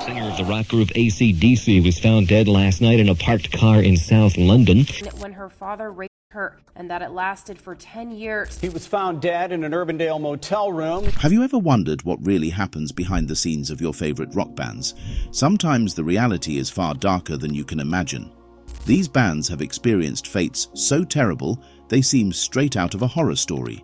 Singer of the rock group AC/DC was found dead last night in a parked car in South London. When her father raped her, and that it lasted for 10 years. He was found dead in an Urbandale motel room. Have you ever wondered what really happens behind the scenes of your favorite rock bands? Sometimes the reality is far darker than you can imagine. These bands have experienced fates so terrible they seem straight out of a horror story.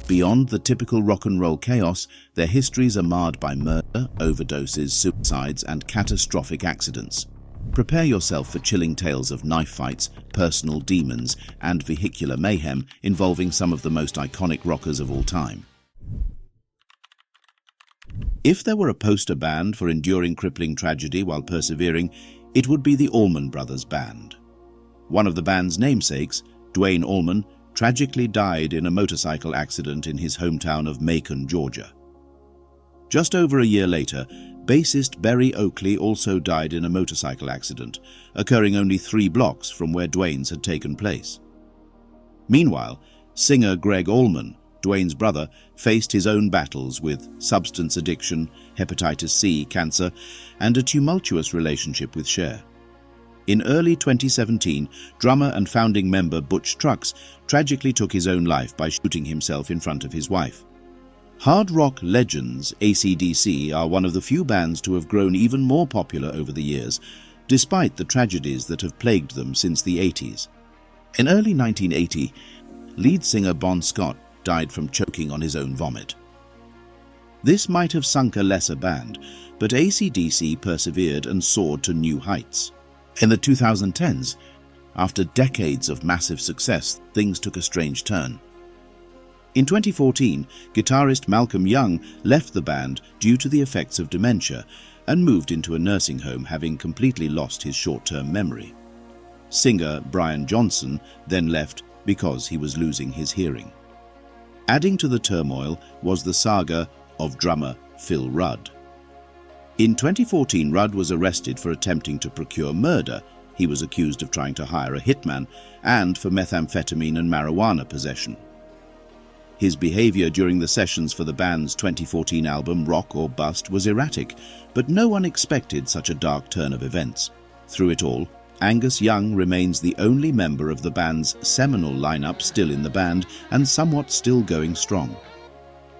Beyond the typical rock and roll chaos, their histories are marred by murder, overdoses, suicides, and catastrophic accidents. Prepare yourself for chilling tales of knife fights, personal demons, and vehicular mayhem involving some of the most iconic rockers of all time. If there were a poster band for enduring crippling tragedy while persevering, it would be the Allman Brothers Band. One of the band's namesakes, Duane Allman, tragically died in a motorcycle accident in his hometown of Macon, Georgia. Just over a year later, bassist Berry Oakley also died in a motorcycle accident, occurring only 3 blocks from where Duane's had taken place. Meanwhile, singer Greg Allman, Duane's brother, faced his own battles with substance addiction, hepatitis C, cancer, and a tumultuous relationship with Cher. In early 2017, drummer and founding member Butch Trucks tragically took his own life by shooting himself in front of his wife. Hard rock legends AC/DC are one of the few bands to have grown even more popular over the years, despite the tragedies that have plagued them since the 80s. In early 1980, lead singer Bon Scott died from choking on his own vomit. This might have sunk a lesser band, but AC/DC persevered and soared to new heights. In the 2010s, after decades of massive success, things took a strange turn. In 2014, guitarist Malcolm Young left the band due to the effects of dementia and moved into a nursing home, having completely lost his short-term memory. Singer Brian Johnson then left because he was losing his hearing. Adding to the turmoil was the saga of drummer Phil Rudd. In 2014, Rudd was arrested for attempting to procure murder. He was accused of trying to hire a hitman and for methamphetamine and marijuana possession. His behavior during the sessions for the band's 2014 album Rock or Bust was erratic, but no one expected such a dark turn of events. Through it all, Angus Young remains the only member of the band's seminal lineup still in the band and somewhat still going strong.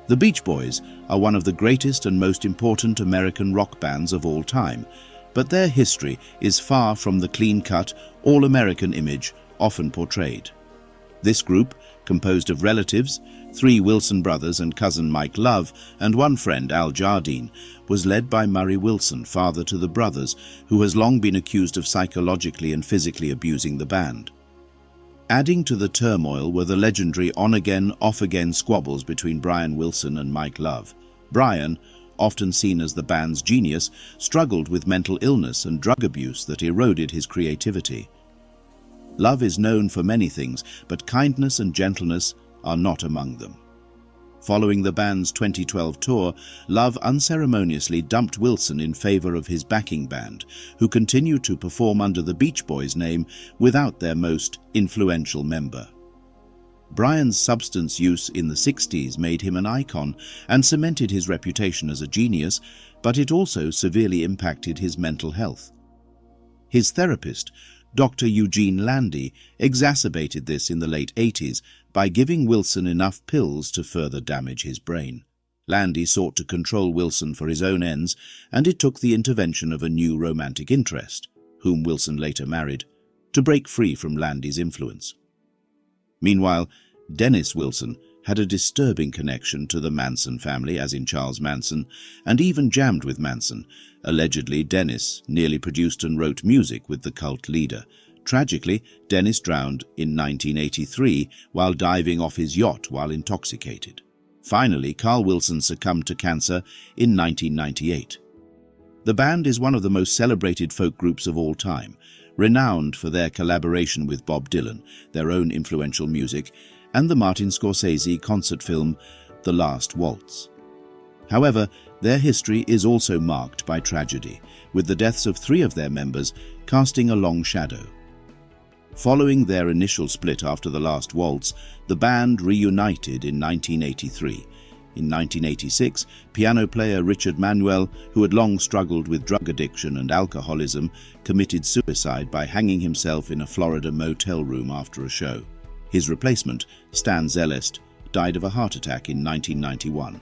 The Beach Boys are one of the greatest and most important American rock bands of all time, but their history is far from the clean-cut, all-American image often portrayed. This group, composed of relatives, 3 Wilson brothers and cousin Mike Love, and 1 friend, Al Jardine, was led by Murray Wilson, father to the brothers, who has long been accused of psychologically and physically abusing the band. Adding to the turmoil were the legendary on-again, off-again squabbles between Brian Wilson and Mike Love. Brian, often seen as the band's genius, struggled with mental illness and drug abuse that eroded his creativity. Love is known for many things, but kindness and gentleness are not among them. Following the band's 2012 tour, Love unceremoniously dumped Wilson in favor of his backing band, who continued to perform under the Beach Boys name without their most influential member. Brian's substance use in the 60s made him an icon and cemented his reputation as a genius, but it also severely impacted his mental health. His therapist, Dr. Eugene Landy, exacerbated this in the late 80s by giving Wilson enough pills to further damage his brain. Landy sought to control Wilson for his own ends, and it took the intervention of a new romantic interest, whom Wilson later married, to break free from Landy's influence. Meanwhile, Dennis Wilson had a disturbing connection to the Manson family, as in Charles Manson, and even jammed with Manson. Allegedly, Dennis nearly produced and wrote music with the cult leader. Tragically, Dennis drowned in 1983 while diving off his yacht while intoxicated. Finally, Carl Wilson succumbed to cancer in 1998. The band is one of the most celebrated folk groups of all time, renowned for their collaboration with Bob Dylan, their own influential music, and the Martin Scorsese concert film The Last Waltz. However, their history is also marked by tragedy, with the deaths of 3 of their members casting a long shadow. Following their initial split after The Last Waltz, the band reunited in 1983. In 1986, piano player Richard Manuel, who had long struggled with drug addiction and alcoholism, committed suicide by hanging himself in a Florida motel room after a show. His replacement, Stan Zellest, died of a heart attack in 1991.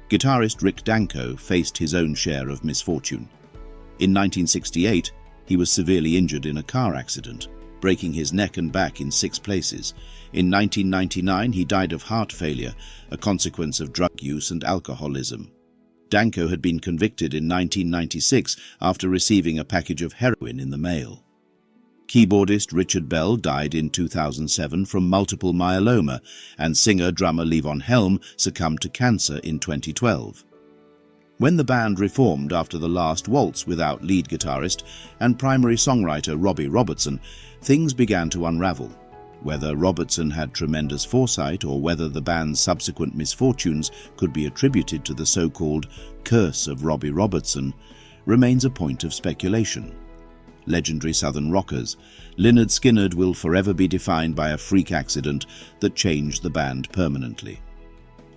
Guitarist Rick Danko faced his own share of misfortune. In 1968, he was severely injured in a car accident, breaking his neck and back in 6 places. In 1999, he died of heart failure, a consequence of drug use and alcoholism. Danko had been convicted in 1996 after receiving a package of heroin in the mail. Keyboardist Richard Bell died in 2007 from multiple myeloma, and singer-drummer Levon Helm succumbed to cancer in 2012. When the band reformed after the last waltz without lead guitarist and primary songwriter Robbie Robertson, things began to unravel. Whether Robertson had tremendous foresight or whether the band's subsequent misfortunes could be attributed to the so-called curse of Robbie Robertson remains a point of speculation. Legendary Southern rockers, Lynyrd Skynyrd will forever be defined by a freak accident that changed the band permanently.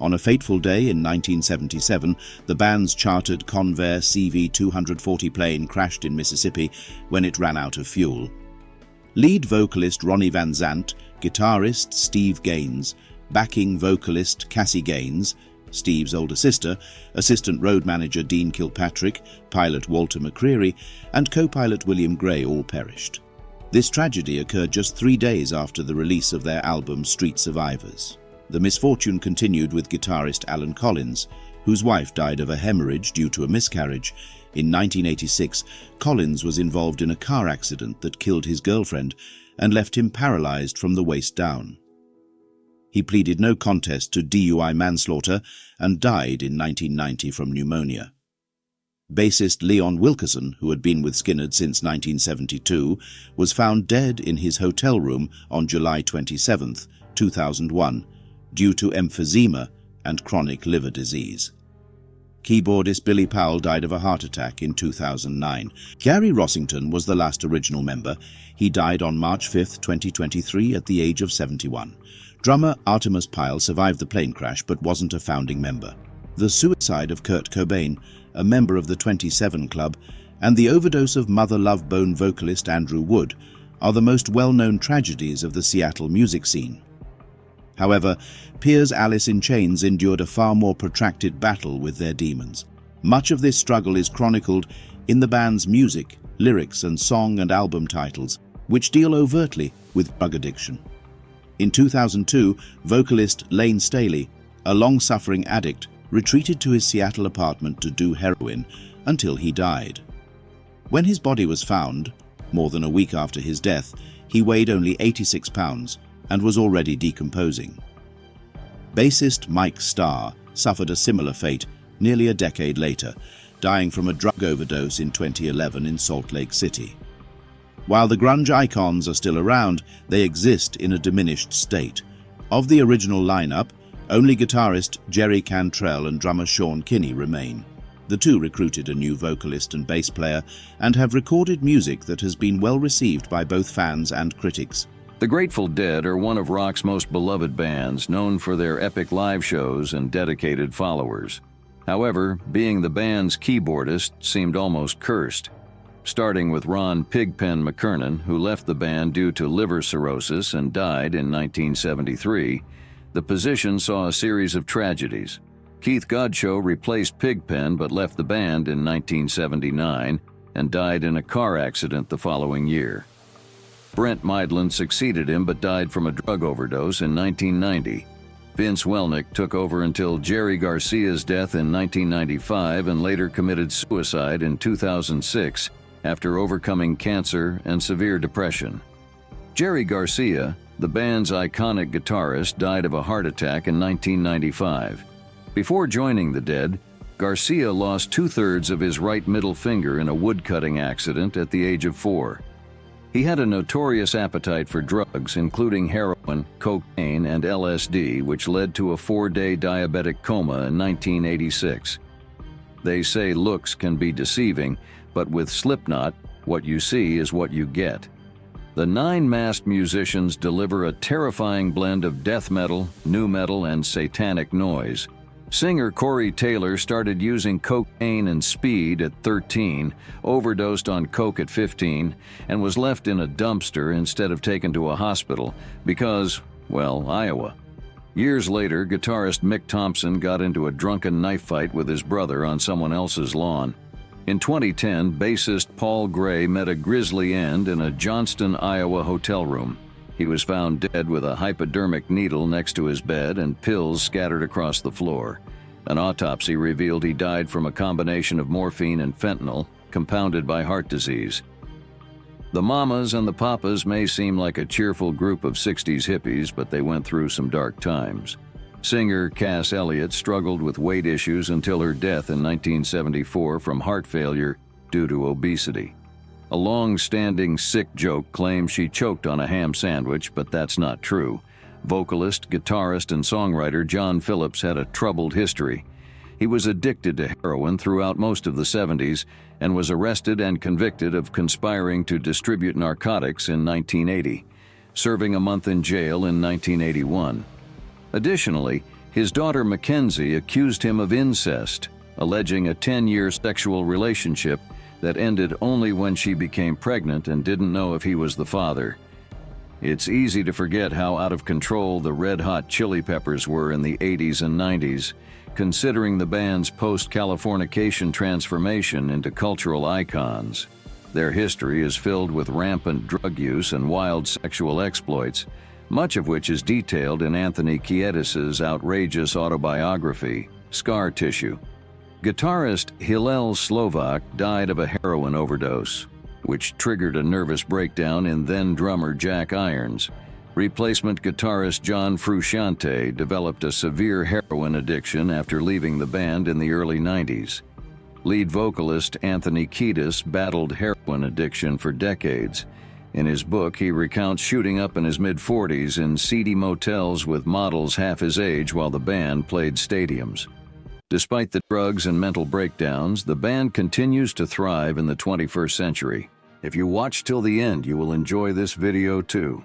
On a fateful day in 1977, the band's chartered Convair CV-240 plane crashed in Mississippi when it ran out of fuel. Lead vocalist Ronnie Van Zant, guitarist Steve Gaines, backing vocalist Cassie Gaines, Steve's older sister, assistant road manager Dean Kilpatrick, pilot Walter McCreary, and co-pilot William Gray all perished. This tragedy occurred just 3 days after the release of their album Street Survivors. The misfortune continued with guitarist Alan Collins, whose wife died of a hemorrhage due to a miscarriage. In 1986, Collins was involved in a car accident that killed his girlfriend and left him paralyzed from the waist down. He pleaded no contest to DUI manslaughter and died in 1990 from pneumonia. Bassist Leon Wilkeson, who had been with Skynyrd since 1972, was found dead in his hotel room on July 27, 2001, due to emphysema and chronic liver disease. Keyboardist Billy Powell died of a heart attack in 2009. Gary Rossington was the last original member. He died on March 5, 2023 at the age of 71. Drummer Artemus Pyle survived the plane crash but wasn't a founding member. The suicide of Kurt Cobain, a member of the 27 Club, and the overdose of Mother Love Bone vocalist Andrew Wood are the most well-known tragedies of the Seattle music scene. However, Pear's Alice in Chains endured a far more protracted battle with their demons. Much of this struggle is chronicled in the band's music, lyrics, and song and album titles, which deal overtly with drug addiction. In 2002, vocalist Lane Staley, a long-suffering addict, retreated to his Seattle apartment to do heroin until he died. When his body was found, more than a week after his death, he weighed only 86 pounds and was already decomposing. Bassist Mike Starr suffered a similar fate nearly a decade later, dying from a drug overdose in 2011 in Salt Lake City. While the grunge icons are still around, they exist in a diminished state. Of the original lineup, only guitarist Jerry Cantrell and drummer Sean Kinney remain. The two recruited a new vocalist and bass player and have recorded music that has been well received by both fans and critics. The Grateful Dead are one of rock's most beloved bands, known for their epic live shows and dedicated followers. However, being the band's keyboardist seemed almost cursed. Starting with Ron Pigpen McKernan, who left the band due to liver cirrhosis and died in 1973, the position saw a series of tragedies. Keith Godchaux replaced Pigpen but left the band in 1979 and died in a car accident the following year. Brent Meidland succeeded him but died from a drug overdose in 1990. Vince Welnick took over until Jerry Garcia's death in 1995 and later committed suicide in 2006 after overcoming cancer and severe depression. Jerry Garcia, the band's iconic guitarist, died of a heart attack in 1995. Before joining the Dead, Garcia lost 2/3 of his right middle finger in a woodcutting accident at the age of 4. He had a notorious appetite for drugs, including heroin, cocaine, and LSD, which led to a 4-day diabetic coma in 1986. They say looks can be deceiving, but with Slipknot, what you see is what you get. The 9 masked musicians deliver a terrifying blend of death metal, nu metal, and satanic noise. Singer Corey Taylor started using cocaine and speed at 13, overdosed on coke at 15, and was left in a dumpster instead of taken to a hospital because, well, Iowa. Years later, guitarist Mick Thompson got into a drunken knife fight with his brother on someone else's lawn. In 2010, bassist Paul Gray met a grisly end in a Johnston, Iowa hotel room. He was found dead with a hypodermic needle next to his bed and pills scattered across the floor. An autopsy revealed he died from a combination of morphine and fentanyl, compounded by heart disease. The Mamas and the Papas may seem like a cheerful group of 60s hippies, but they went through some dark times. Singer Cass Elliot struggled with weight issues until her death in 1974 from heart failure due to obesity. A long-standing sick joke claims she choked on a ham sandwich, but that's not true. Vocalist, guitarist, and songwriter John Phillips had a troubled history. He was addicted to heroin throughout most of the 70s and was arrested and convicted of conspiring to distribute narcotics in 1980, serving a month in jail in 1981. Additionally, his daughter Mackenzie accused him of incest, alleging a 10-year sexual relationship that ended only when she became pregnant and didn't know if he was the father. It's easy to forget how out of control the Red Hot Chili Peppers were in the 80s and 90s, considering the band's post-Californication transformation into cultural icons. Their history is filled with rampant drug use and wild sexual exploits, much of which is detailed in Anthony Kiedis' outrageous autobiography, Scar Tissue. Guitarist Hillel Slovak died of a heroin overdose, which triggered a nervous breakdown in then-drummer Jack Irons. Replacement guitarist John Frusciante developed a severe heroin addiction after leaving the band in the early 90s. Lead vocalist Anthony Kiedis battled heroin addiction for decades. In his book, he recounts shooting up in his mid-40s in seedy motels with models half his age while the band played stadiums. Despite the drugs and mental breakdowns, the band continues to thrive in the 21st century. If you watch till the end, you will enjoy this video too.